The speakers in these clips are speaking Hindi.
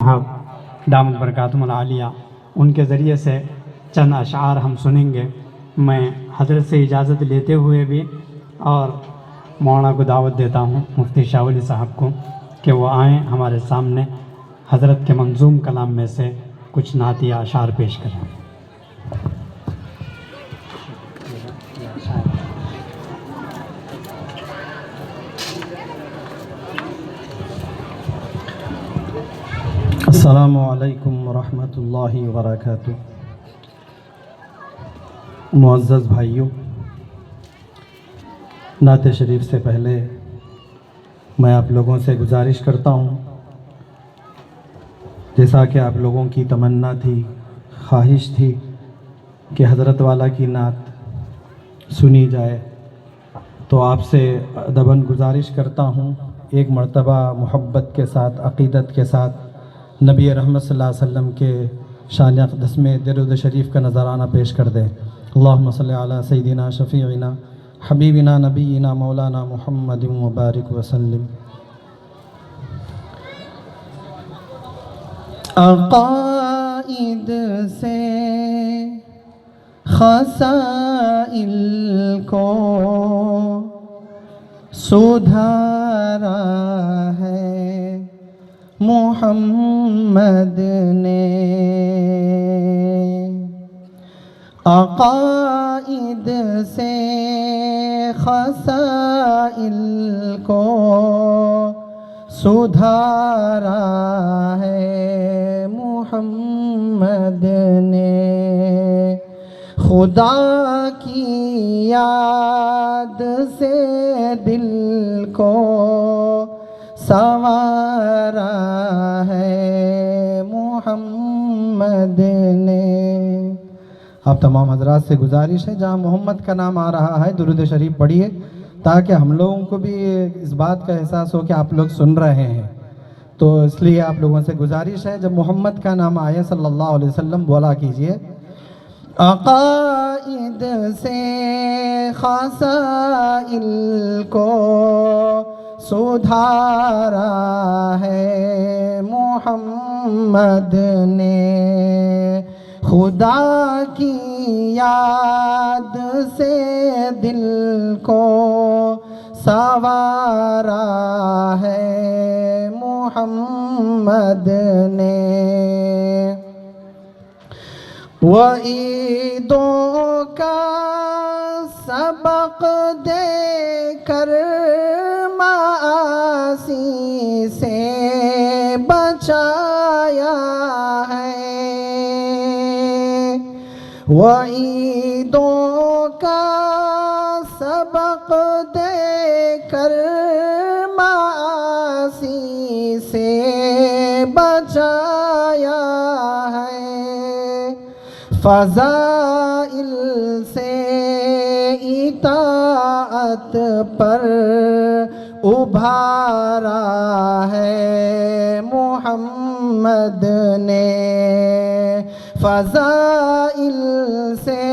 हाँ, दामद बरकातुहुल आलिया, उनके ज़रिए से चंद अशार हम सुनेंगे। मैं हज़रत से इजाज़त लेते हुए भी और मौलाना को दावत देता हूँ, मुफ्ती शाह वली साहब को, कि वो आएँ हमारे सामने हज़रत के मंजूम कलाम में से कुछ नातिया अशार पेश करें। अस्सलामु अलैकुम वरहमतुल्लाहि वबरकातुहू। मुअज़्ज़ज़ भाइयों, नात शरीफ से पहले मैं आप लोगों से गुजारिश करता हूँ, जैसा कि आप लोगों की तमन्ना थी, ख्वाहिश थी कि हज़रत वाला की नात सुनी जाए, तो आपसे अदबन गुजारिश करता हूँ, एक मर्तबा मोहब्बत के साथ, अक़ीदत के साथ नबी रहमत सल्लल्लाहु अलैहि वसल्लम के शान अक़दस में दरूद शरीफ का नज़राना पेश कर दें। अल्लाहुम्मा सल्लि अला सय्यिदिना शफ़ीइना हबीबिना नबीना मौलाना मुहम्मदिन व बारिक वसल्लिम। अक़ाइद से ख़साइल को सुधारा है मोहम्मद ने। अक़ाइद से ख़साइल को सुधारा है मोहम्मद ने। खुदा की याद से दिल को संवारा है मोहम्मद ने। आप तमाम हजरात से गुजारिश है, जहाँ मोहम्मद का नाम आ रहा है दुरूद शरीफ पढ़िए, ताकि हम लोगों को भी इस बात का एहसास हो कि आप लोग सुन रहे हैं। तो इसलिए आप लोगों से गुजारिश है, जब मोहम्मद का नाम आए सल्लल्लाहु अलैहि वसल्लम बोला कीजिए। अक़ाइद से ख़साइल को सुधारा है मोहम्मद ने। खुदा की याद से दिल को संवारा है मोहम्मद ने। वईदों का सबक देकर मासी से बचाया है। वईदों का सबक देकर मासी से बचाया है। फ़ज़ाइल से इताअत पर उभारा है मोहम्मद ने। फ़ज़ाइल से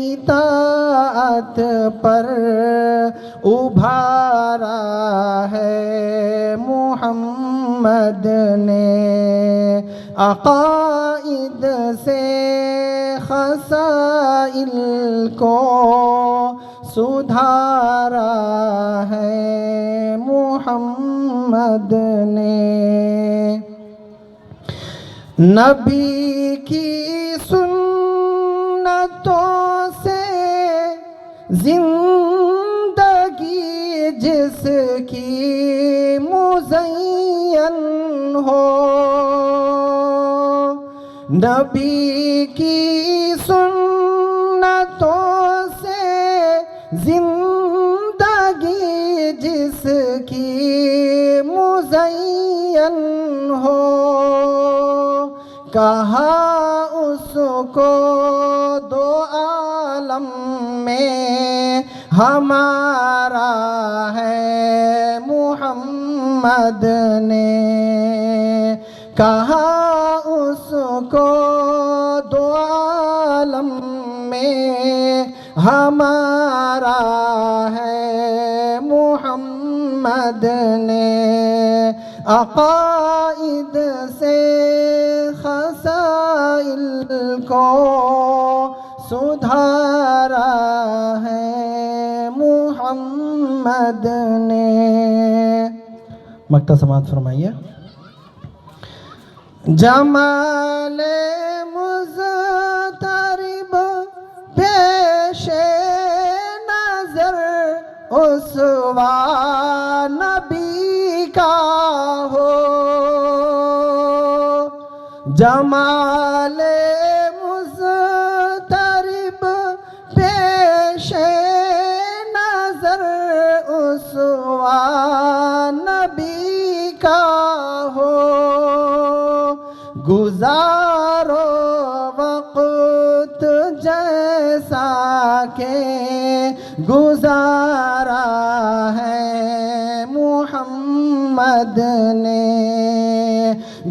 इताअत पर उभारा है मोहम्मद ने। अक़ाइद से ख़साइल को सुधारा है मोहम्मद ने। नबी की सुन्नतों से ज़िंदगी जिसकी मुज़य्यन हो। नबी की सुन्नतों से ज़िंदगी जिसकी मुज़य्यन हो। कहा उसको दो आलम में हमारा है मोहम्मद ने। कहा उसको दो आलम में हमारा है मोहम्मद ने। अक़ाइद से खसाइल को सुधारा है मुहम्मद ने। मक्ता समात फरमाइए। जमाले मुज़तरिब पेशे नज़र उसवा नबी का हो। जमाले मुज़तरिब पेशे नज़र उसवा नबी का हो। गुजारो वक्त जैसा के गुजारा है मुहम्मद ने।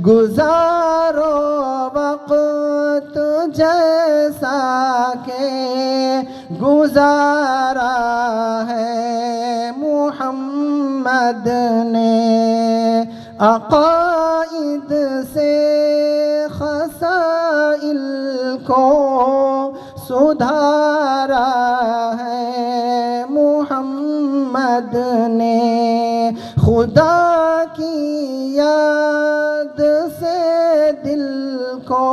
गुजारो वक्त जैसा के गुजारा है मुहम्मद ने। अक़ाइद से खसाइल को सुधारा है मुहम्मद ने। खुदा की याद से दिल को